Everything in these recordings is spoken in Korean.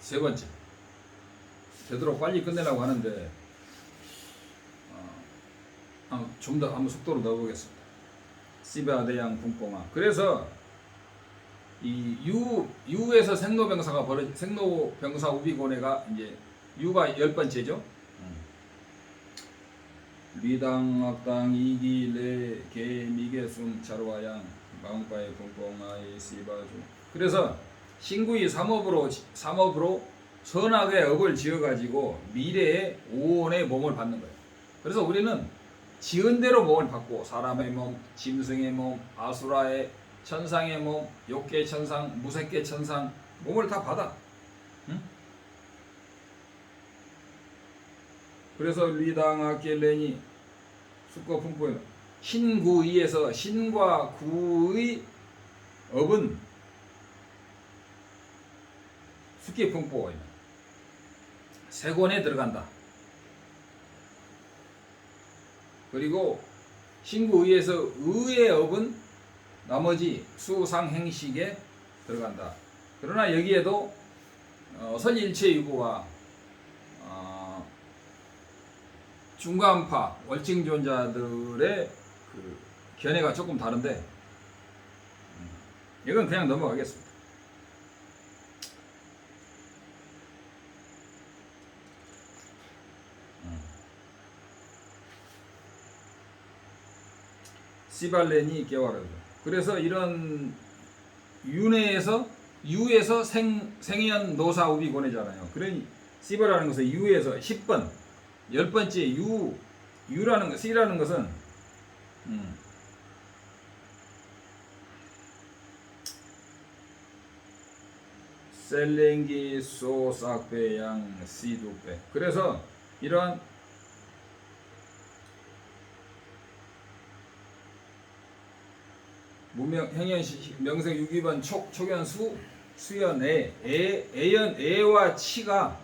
세 번째, 되도록 빨리 끝내려고 하는데 좀 더 한번 속도로 넣어보겠습니다. 시바대양 분봉아. 그래서 이 유에서 생로병사가 생로병사 우비고뇌가 이제 유가 10번째죠. 리당악당 이기레 개미개숨 자루와양 마음바의 분봉아의 시바주. 그래서 신구이 삼업으로 선악의 업을 지어가지고 미래의 오온의 몸을 받는 거예요. 그래서 우리는 지은 대로 몸을 받고 사람의 몸, 짐승의 몸, 아수라의 천상의 몸, 욕계 천상, 무색계 천상 몸을 다 받아. 응? 그래서 리당아켈레니 수거 분포에 신구이에서 신과 구의 업은 숙기 분포에 세 권에 들어간다. 그리고 신구의에서 의의 업은 나머지 수상행식에 들어간다. 그러나 여기에도 선일체유구와 중간파 월증존자들의 그 견해가 조금 다른데 이건 그냥 넘어가겠습니다. 시발렌이 깨와르. 그래서 이런 유에서 생연 노사 우비 고뇌잖아요. 그러니 시바라는 것은 유에서 10번 10번째 유라는 것, C라는 것은 셀랭기 소삭배양 시두배. 그래서 이러한 무명 행연시 명색 유기번 촉연 수연 애와 치가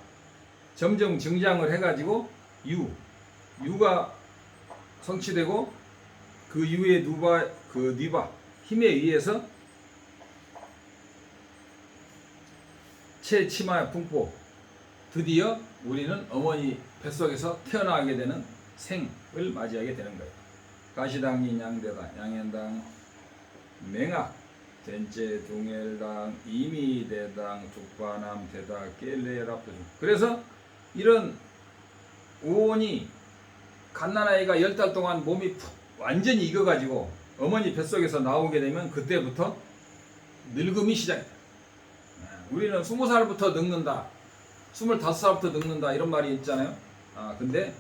점점 증장을 해가지고 유가 성취되고 그 유의 뉘바 힘에 의해서 체치마 풍포 드디어 우리는 어머니 뱃속에서 태어나게 되는 생을 맞이하게 되는 거예요. 가시당이 양대다 양현당 맹악 den제 동엘당 이미대당 죽바남 대다 깰레라프. 그래서 이런 오온이 갓난아이가 10달 동안 몸이 완전히 익어가지고 어머니 뱃속에서 나오게 되면 그때부터 늙음이 시작이다. 우리는 20살부터 늙는다, 25살부터 늙는다 이런 말이 있잖아요. 근데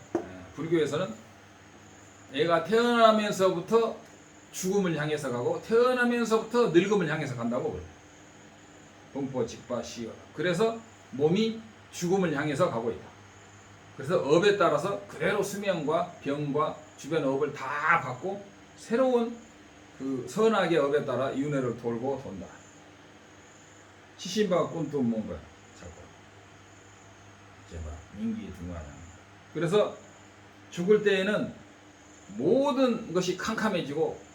불교에서는 애가 태어나면서부터 죽음을 향해서 가고 태어나면서부터 늙음을 향해서 간다고 그래요. 분포 직바 시어. 그래서 몸이 죽음을 향해서 가고 있다. 그래서 업에 따라서 그대로 수명과 병과 주변 업을 다 받고 새로운 그 선악의 업에 따라 윤회를 돌고 돈다. 시신바 꾼또 뭔가 자꾸 제발 민기 등화량. 그래서 죽을 때에는 모든 것이 캄캄해지고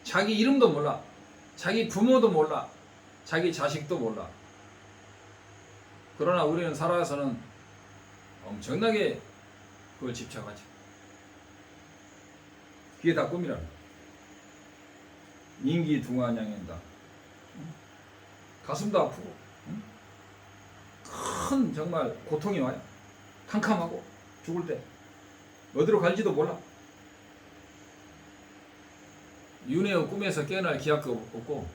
자기 이름도 몰라, 자기 부모도 몰라, 자기 자식도 몰라. 그러나 우리는 살아서는 엄청나게 그걸 집착하지. 그게 다 꿈이라는 거야. 인기 둥환양현다. 가슴도 아프고 큰 정말 고통이 와요. 캄캄하고 죽을 때 어디로 갈지도 몰라. 윤회의 꿈에서 깨어날 기약도 없고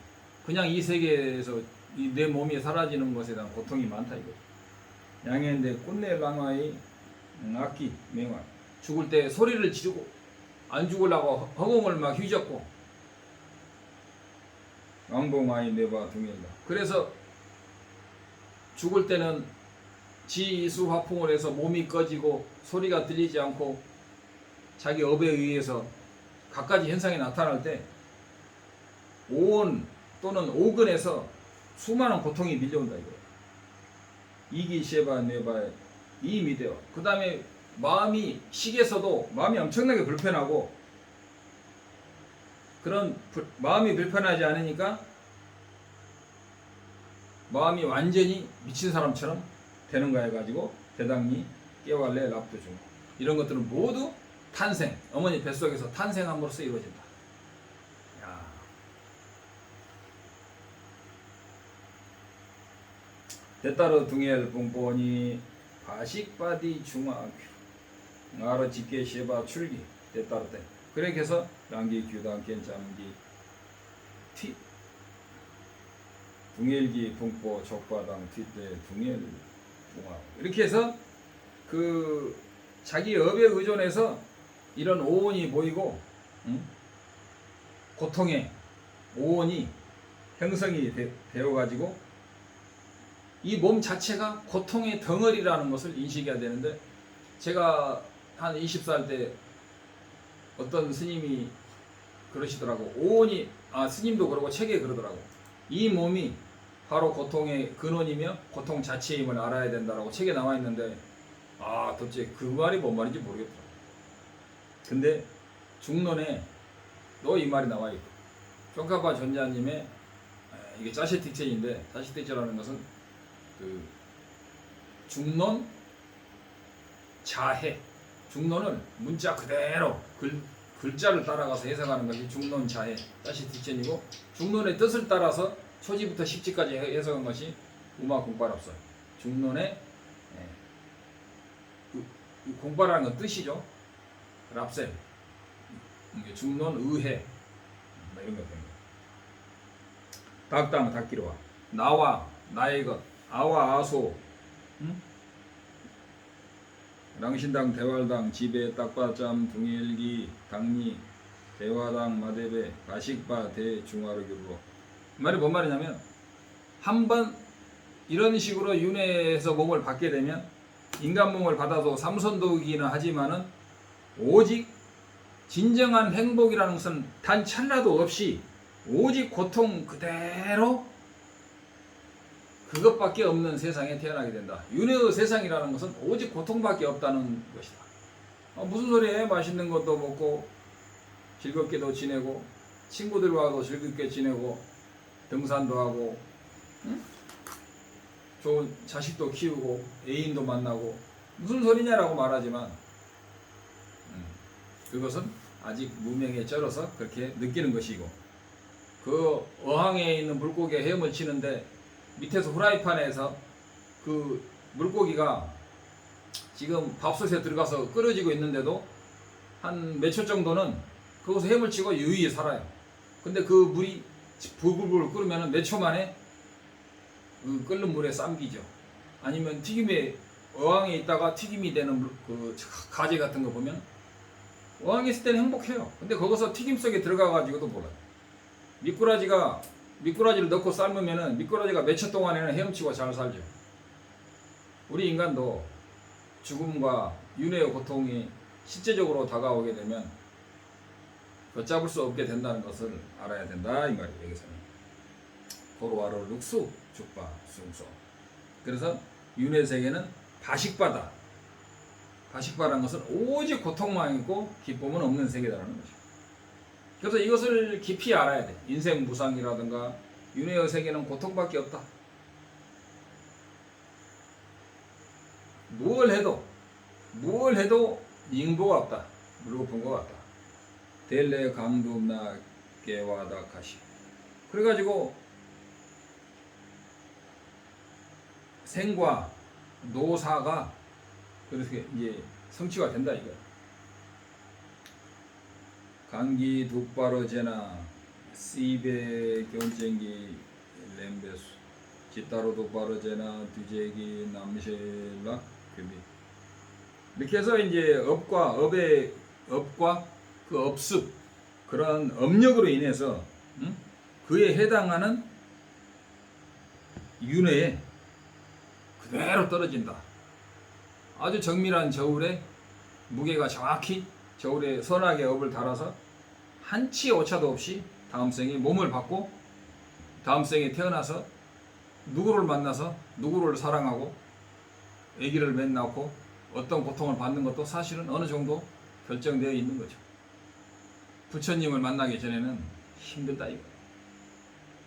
그냥 이 세계에서 내 몸이 사라지는 것에 대한 고통이 많다 이거죠. 양해인데 꾼내 랑화의 악기 맹화. 죽을 때 소리를 지르고 안 죽으려고 허공을 막 휘젓고 왕봉아이 내바 등일다. 그래서 죽을 때는 지수 화풍을 해서 몸이 꺼지고 소리가 들리지 않고 자기 업에 의해서 갖가지 현상이 나타날 때 오온 또는 오근에서 수많은 고통이 밀려온다 이거예요. 이기 셰바 네바에 이 미대어. 그 다음에 마음이 식에서도 마음이 엄청나게 불편하고 그런 마음이 불편하지 않으니까 마음이 완전히 미친 사람처럼 되는가 해가지고 대당리 깨왈레 랍도 중 이런 것들은 모두 탄생 어머니 뱃속에서 탄생함으로써 이루어진다. 야. 때따르 둥엘 뽕뽕이 바식바디 중화규 나로 집게 시바 출기 때따르 때 그렇게 해서 랑기 규당 겐잠기 티 둥엘기 뽕뽀 적바당 뒷대 둥엘 중화 이렇게 해서 그 자기 업에 의존해서 이런 오온이 보이고 고통의 오온이 형성이 되어 가지고 이 몸 자체가 고통의 덩어리라는 것을 인식해야 되는데 제가 한 20살 때 어떤 스님이 그러시더라고. 오온이 스님도 그러고 책에 그러더라고. 이 몸이 바로 고통의 근원이며 고통 자체임을 알아야 된다라고 책에 나와 있는데 도대체 그 말이 뭔 말인지 모르겠더라고. 근데 중론에 또 이 말이 나와 있고 쫑카파 전자님의 이게 짜시틱체인데 짜시틱체라는 것은 그 중론 자해 중론을 문자 그대로 글자를 따라가서 해석하는 것이 중론 자해 짜시틱체이고 중론의 뜻을 따라서 초지부터 십지까지 해석한 것이 우마공발업설 중론의 공발하는 건 뜻이죠. 랍셈 중론 의해 이런 거 됩니다. 닭당 닭기로와 나와 나의 것 아와 아소 랑신당 대활당 지배 딱바짬 둥일기 당리 대화당 마대배 가식바 대중화르교로 말이 뭔 말이냐면 한번 이런 식으로 윤회에서 몸을 받게 되면 인간 몸을 받아도 삼선도이기는 하지만은 오직 진정한 행복이라는 것은 단 찰나도 없이 오직 고통 그대로 그것밖에 없는 세상에 태어나게 된다. 윤회의 세상이라는 것은 오직 고통밖에 없다는 것이다. 무슨 소리에 맛있는 것도 먹고 즐겁게도 지내고 친구들과도 즐겁게 지내고 등산도 하고 좋은 자식도 키우고 애인도 만나고 무슨 소리냐라고 말하지만 그것은 아직 무명에 쩔어서 그렇게 느끼는 것이고 그 어항에 있는 물고기가 헤엄을 치는데 밑에서 후라이팬에서 그 물고기가 지금 밥솥에 들어가서 끓여지고 있는데도 한 몇 초 정도는 거기서 헤엄을 치고 유유히 살아요. 근데 그 물이 불불불 끓으면 몇 초 만에 그 끓는 물에 삶기죠. 아니면 튀김에 어항에 있다가 튀김이 되는 그 가재 같은 거 보면 어항에 있을 때는 행복해요. 근데 거기서 튀김 속에 들어가 가지고도 몰라요. 미꾸라지를 넣고 삶으면은 미꾸라지가 몇 초 동안에는 헤엄치고 잘 살죠. 우리 인간도 죽음과 윤회의 고통이 실제적으로 다가오게 되면 걷잡을 수 없게 된다는 것을 알아야 된다 이 말이에요. 여기서는 도로와로 룩수 죽바 숭소. 그래서 윤회 세계는 바식바다. 바식바라는 것은 오직 고통만 있고 기쁨은 없는 세계다라는 것이죠. 그래서 이것을 깊이 알아야 돼. 인생 무상이라든가 윤회의 세계는 고통밖에 없다. 무엇을 해도 잉보가 없다. 물거품 것 같다. 델레 강두나 깨와다 가시. 그래가지고 생과 노사가 그렇게 이제 성취가 된다 이거. 강기 독바로제나 씨베 경쟁기 렘베수 지따로 독바로제나 뒤제기 남셰라 규비. 이렇게 해서 이제 업과 그 업습 그런 업력으로 인해서 그에 해당하는 윤회에 그대로 떨어진다. 아주 정밀한 저울에 무게가 정확히 저울에 선하게 업을 달아서 한치 오차도 없이 다음 생에 몸을 받고 다음 생에 태어나서 누구를 만나서 누구를 사랑하고 아기를 맺낳고 어떤 고통을 받는 것도 사실은 어느 정도 결정되어 있는 거죠. 부처님을 만나기 전에는 힘들다 이거.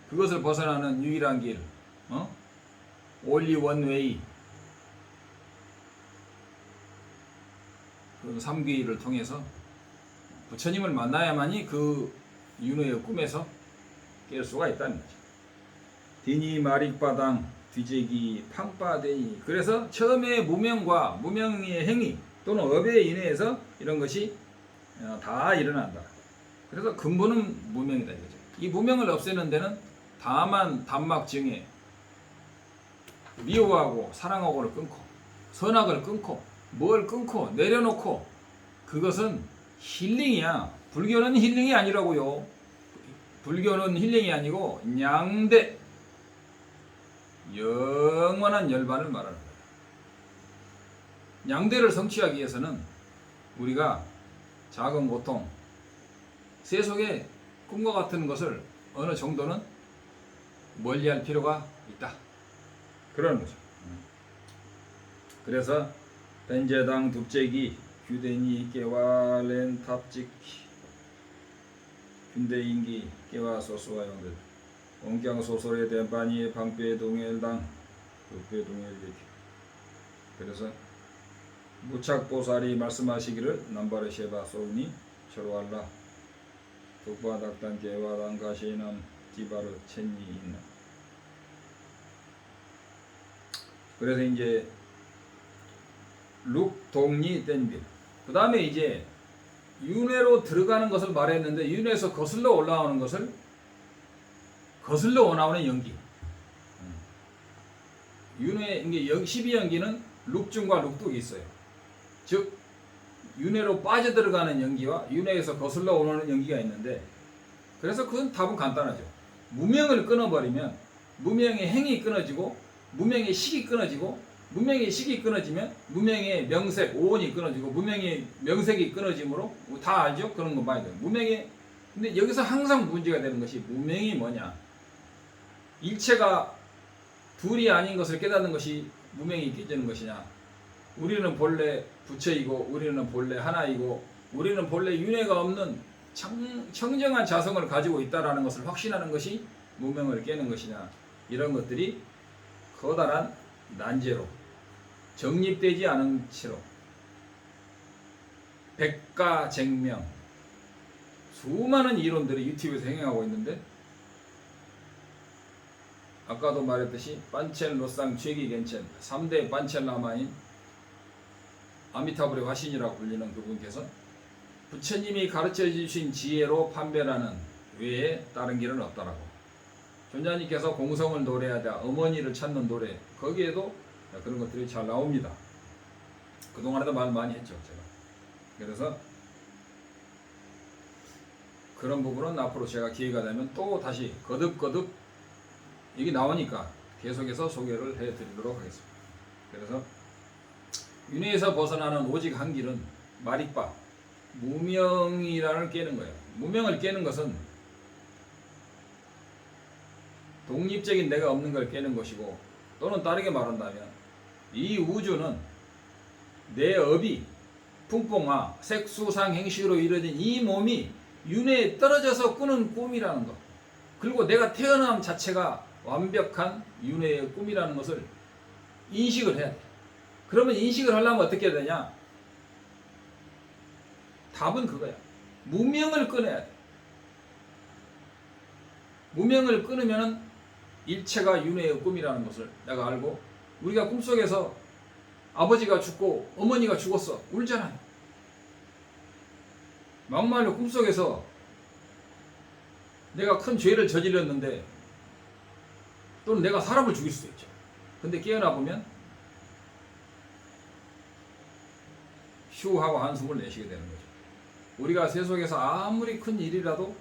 그것을 벗어나는 유일한 길, only one way. 그 삼귀를 통해서 부처님을 만나야만이 그 윤회의 꿈에서 깰 수가 있다는 거죠. 디니 마릭바당 뒤재기 팡빠데이. 그래서 처음에 무명과 무명의 행위 또는 업에 인해서 이런 것이 다 일어난다. 그래서 근본은 무명이다 이거죠. 이 무명을 없애는 데는 다만 단막증에 미워하고 사랑하고를 끊고 선악을 끊고 뭘 끊고 내려놓고 그것은 힐링이야. 불교는 힐링이 아니라고요. 불교는 힐링이 아니고 양대 영원한 열반을 말하는 거예요. 양대를 성취하기 위해서는 우리가 작은 고통, 세속의 꿈과 같은 것을 어느 정도는 멀리할 필요가 있다. 그런 거죠. 그래서 벤제당 둡제기 규대니 깨와 렌탑직 균대인기 깨와 소수와 영들 원경 소설의 대반이 방배 동일당 흑배 동일기. 그래서 무착보살이 말씀하시기를 남바르 셰바 소우니 저로알라 독바닥단 깨와당 가시남 디바르 첸니 있나. 그래서 이제 룩동리 땐빌. 그 다음에 이제 윤회로 들어가는 것을 말했는데 윤회에서 거슬러 올라오는 것을 거슬러 올라오는 연기. 윤회 이게 12연기는 룩중과 룩독이 있어요. 즉 윤회로 빠져 들어가는 연기와 윤회에서 거슬러 오는 연기가 있는데, 그래서 그건 답은 간단하죠. 무명을 끊어버리면 무명의 행이 끊어지고 무명의 식이 끊어지고 무명의 식이 끊어지면 무명의 명색 오온이 끊어지고 무명의 명색이 끊어지므로 다 알죠? 그런 거 봐야 돼요. 무명의 근데 여기서 항상 문제가 되는 것이 무명이 뭐냐? 일체가 둘이 아닌 것을 깨닫는 것이 무명이 깨지는 것이냐? 우리는 본래 부처이고 우리는 본래 하나이고 우리는 본래 윤회가 없는 청정한 자성을 가지고 있다라는 것을 확신하는 것이 무명을 깨는 것이냐? 이런 것들이 커다란 난제로 정립되지 않은 채로 백가쟁명 수많은 이론들이 유튜브에서 행해하고 있는데, 아까도 말했듯이 반첸 로상 최기 겐첸 3대 반첸 라마인 아미타불의 화신이라고 불리는 그분께서 부처님이 가르쳐 주신 지혜로 판별하는 외에 다른 길은 없다라고. 존자님께서 공성을 노래하다 어머니를 찾는 노래, 거기에도 그런 것들이 잘 나옵니다. 그동안에도 말 많이 했죠 제가. 그래서 그런 부분은 앞으로 제가 기회가 되면 또 다시 거듭거듭 이게 나오니까 계속해서 소개를 해드리도록 하겠습니다. 그래서 윤회에서 벗어나는 오직 한 길은 마릭바 무명이라는 깨는 거예요. 무명을 깨는 것은 독립적인 내가 없는 걸 깨는 것이고, 또는 다르게 말한다면 이 우주는 내 업이 풍뽕화 색수상 행식으로 이루어진 이 몸이 윤회에 떨어져서 꾸는 꿈이라는 것, 그리고 내가 태어남 자체가 완벽한 윤회의 꿈이라는 것을 인식을 해야 돼. 그러면 인식을 하려면 어떻게 해야 되냐? 답은 그거야. 무명을 끊어야 돼. 무명을 끊으면 일체가 윤회의 꿈이라는 것을 내가 알고, 우리가 꿈속에서 아버지가 죽고 어머니가 죽었어 울잖아요. 막말로 꿈속에서 내가 큰 죄를 저질렀는데, 또는 내가 사람을 죽일 수도 있죠. 근데 깨어나 보면 휴하고 한숨을 내쉬게 되는 거죠. 우리가 세속에서 아무리 큰 일이라도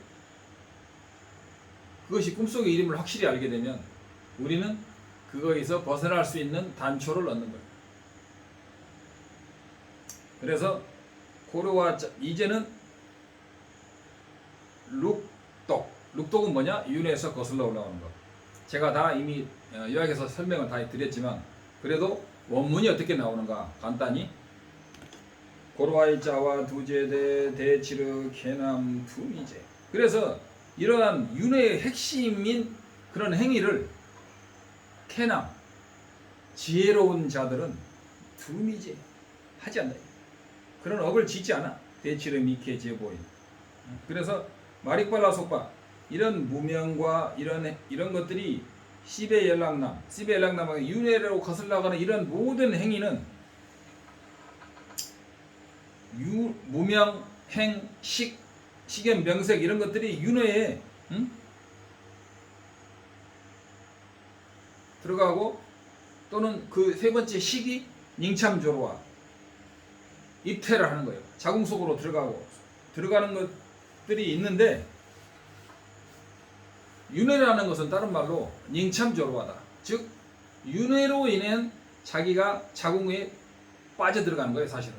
그것이 꿈속의 일임을 확실히 알게 되면 우리는 그거에서 벗어날 수 있는 단초를 얻는 거예요. 그래서 고려와 이제는 룩독은 뭐냐? 윤회에서 거슬러 올라오는 것. 제가 다 이미 요약해서 설명을 다 드렸지만, 그래도 원문이 어떻게 나오는가 간단히 고로와이 자와 두제대 대치르 개남 투미제. 그래서 이러한 윤회의 핵심인 그런 행위를 캐남 지혜로운 자들은 투미제 하지 않는다. 그런 업을 짓지 않아. 대치르 미케 제보인. 그래서 마릭발라 속바 이런 무명과 이런 것들이 시베 연락남, 시베 연락남의 윤회로 거슬러가는 이런 모든 행위는 무명, 행, 식연, 명색 이런 것들이 윤회에 들어가고 또는 그 세 번째 식이 닝참조로와 입퇴를 하는 거예요. 자궁 속으로 들어가는 것들이 있는데 윤회라는 것은 다른 말로 닝참조로하다. 즉 윤회로 인한 자기가 자궁에 빠져 들어가는 거예요. 사실은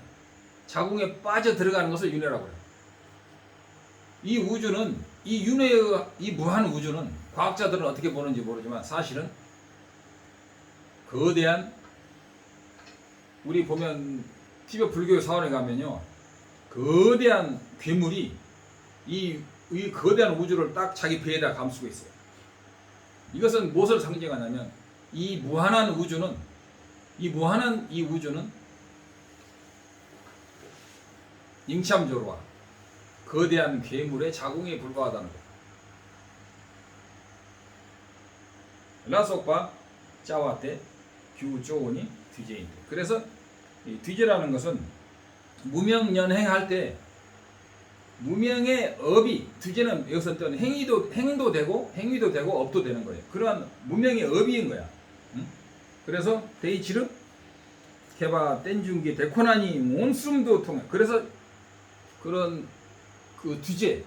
자궁에 빠져 들어가는 것을 윤회라고 해요. 이 우주는 이 윤회의 이 무한 우주는 과학자들은 어떻게 보는지 모르지만 사실은 거대한 우리 보면 티베트 불교 사원에 가면요 거대한 괴물이 이 거대한 우주를 딱 자기 배에다 감추고 있어요. 이것은 무엇을 상징하냐면 이 무한한 우주는 잉참조로와 거대한 괴물의 자궁에 불과하다는 것. 라속바 짜와테 규조원이 뒤제인데. 그래서 이 뒤제라는 것은 무명연행할 때 무명의 업이 뒤제는 여기서 어떤 행도 되고 행위도 되고 업도 되는 거예요. 그러한 무명의 업이인 거야. 그래서 데이치르 개바 뗀중기 데코나니 몬숨도 통해. 그래서 그런 그 뒤제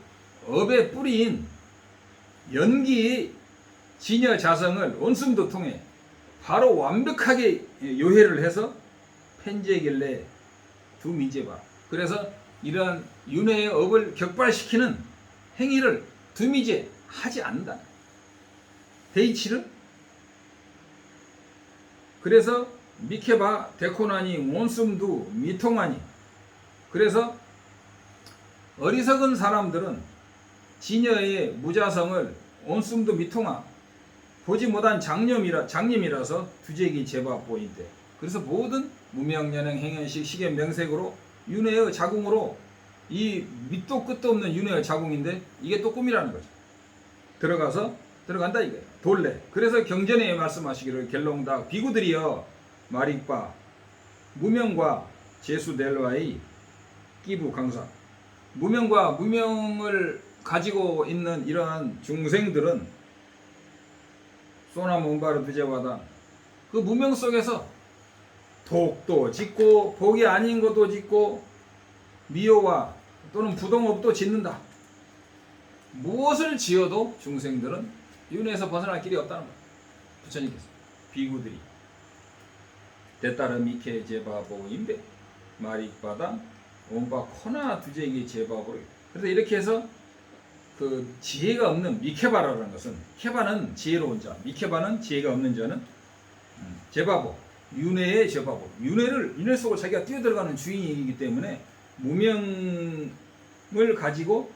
업의 뿌리인 연기의 진여 자성을 온숨도 통해 바로 완벽하게 요해를 해서 펜제길래 두 미제바. 그래서 이러한 윤회의 업을 격발시키는 행위를 두미제 하지 않는다. 데이치를 그래서 미케바 데코나니 몬숨두 미통하니. 그래서 어리석은 사람들은 진여의 무자성을 온숨두 미통하 보지 못한 장님이라서 두제기 제바보인대. 그래서 모든 무명연행 행연식 식의 명색으로 윤회의 자궁으로 이 밑도 끝도 없는 윤회의 자궁인데 이게 또 꿈이라는 거죠. 들어간다 이거예요. 돌래. 그래서 경전에 말씀하시기를 갤롱다 비구들이여 마릭바 무명과 제수델와의 끼부 강사. 무명과 무명을 가지고 있는 이러한 중생들은 소나 몽바르 두제와다 그 무명 속에서 독도 짓고 복이 아닌 것도 짓고 미호와 또는 부동업도 짓는다. 무엇을 지어도 중생들은 윤회에서 벗어날 길이 없다는 거예요. 부처님께서 비구들이 때따른 미케 제바보인데 마릭바당 온바 코나 두제기 제바보로. 그래서 이렇게 해서 그 지혜가 없는 미케바라는 것은 케바는 지혜로운 자, 미케바는 지혜가 없는 자는 제바보 윤회의 제바보. 윤회 속으로 자기가 뛰어들어가는 주인이기 때문에 무명을 가지고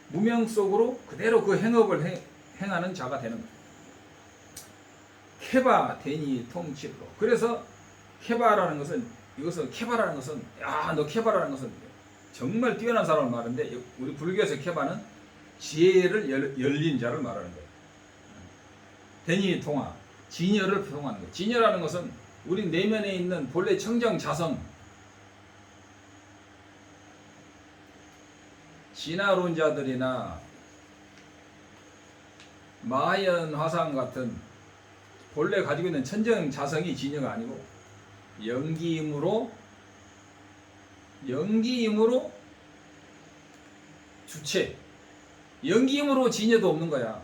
무명 속으로 그대로 그 행업을 행하는 자가 되는 거예요. 케바 데니 통치로. 그래서 케바라는 것은 야 너 케바라는 것은 정말 뛰어난 사람을 말하는데 우리 불교에서 케바는 지혜를 열린 자를 말하는 거예요. 데니 통화 진여를 표현하는 거예요. 진여라는 것은 우리 내면에 있는 본래 청정 자성, 진화론자들이나 마하연 화상 같은 본래 가지고 있는 천정 자성이 진여가 아니고 연기임으로 주체, 연기임으로 진여도 없는 거야.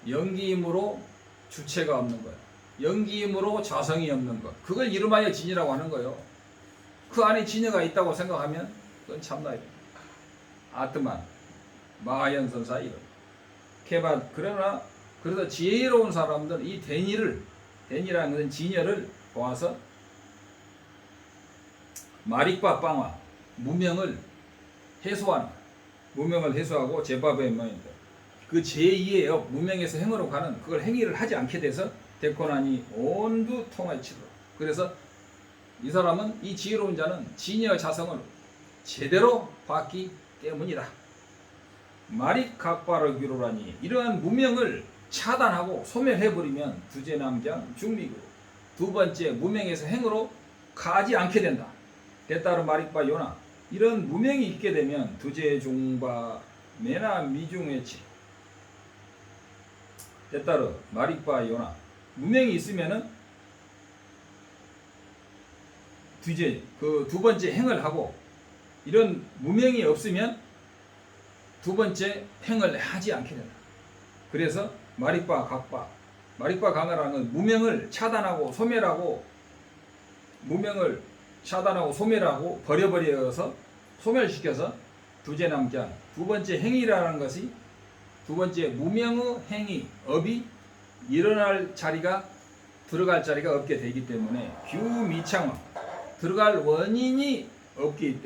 연기임으로 주체가 없는 거야. 연기임으로 자성이 없는 것. 그걸 이름하여 진여라고 하는 거예요. 그 안에 진여가 있다고 생각하면 그건 참나 아트만, 마하연 선사 이런 케바. 그래서 지혜로운 사람들은 이 데니라는 것은 진여를 보아서 마릭바 빵화 무명을 해소하고 제바베 마인드 그 제2의 업 무명에서 행으로 가는 그걸 행위를 하지 않게 돼서 데코나니 온두 통화치로. 그래서 이 사람은 이 지혜로운 자는 진여 자성을 제대로 봤기 때문이다. 마리각바르기로라니 이러한 무명을 차단하고 소멸해버리면 두제남경 중미구로 두 번째 무명에서 행으로 가지 않게 된다. 때따르 마리바 요나 이런 무명이 있게 되면 두제 종바 메나 미중의치 때따르 마리바 요나 무명이 있으면은 두제 그 두 번째 행을 하고 이런 무명이 없으면 두 번째 행을 하지 않게 된다. 그래서 마리바 각바 마리바 강화라는 건 무명을 차단하고 소멸하고 무명을 차단하고 소멸하고 버려버려서 소멸시켜서 두제남경 두 번째 행위라는 것이 두 번째 무명의 행위 업이 일어날 자리가 들어갈 자리가 없게 되기 때문에 규미창 들어갈 원인이 없기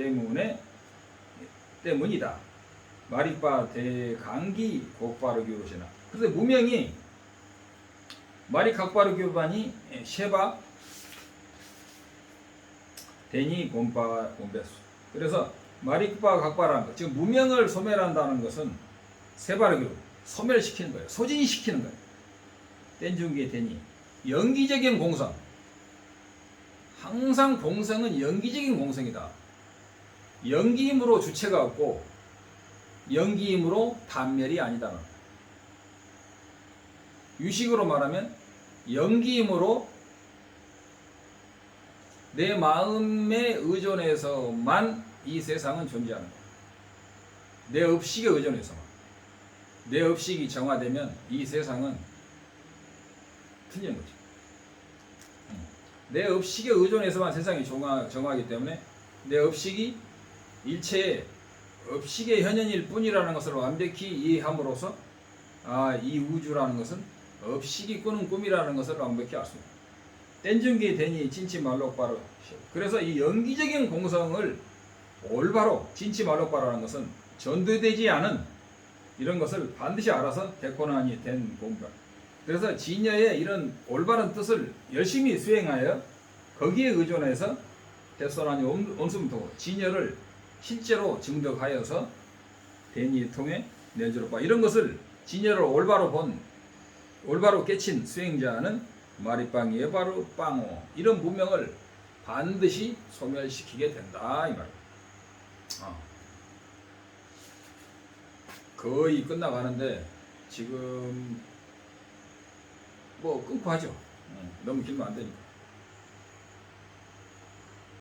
때문이다. 마리바 대강기 곡바르교로시나 그래서 무명이 마리각바르교반이 셰바 대니 곰배수 그래서 마리바 각바라는 것 지금 무명을 소멸한다는 것은 세바르교로 소멸시키는 거예요. 소진시키는 거예요. 땐중기의 대니 연기적인 공성 항상 공성은 연기적인 공성이다. 연기임으로 주체가 없고 연기임으로 단멸이 아니다. 유식으로 말하면 연기임으로 내 마음에 의존해서만 이 세상은 존재하는 거야. 내 업식에 의존해서만. 내 업식이 정화되면 이 세상은 틀린 거지. 내 업식에 의존해서만 세상이 정화하기 때문에 내 업식이 일체의 업식의 현현일 뿐이라는 것을 완벽히 이해함으로써 이 우주라는 것은 업식이 꾸는 꿈이라는 것을 완벽히 알 수 있다. 땐중기 대니 진치말록바로 그래서 이 연기적인 공성을 올바로 진치말록바라는 것은 전도되지 않은 이런 것을 반드시 알아서 대코난이 된 공부. 그래서 진여의 이런 올바른 뜻을 열심히 수행하여 거기에 의존해서 대소난이 온수문토 진여를 실제로 증득하여서 대니를 통해 내주로바 이런 것을 진여를 올바로 깨친 수행자는 마리빵 예바르 빵오 이런 무명을 반드시 소멸시키게 된다 이 말이에요. 거의 끝나가는데 지금 뭐 끊고 하죠. 너무 길면 안 되니까.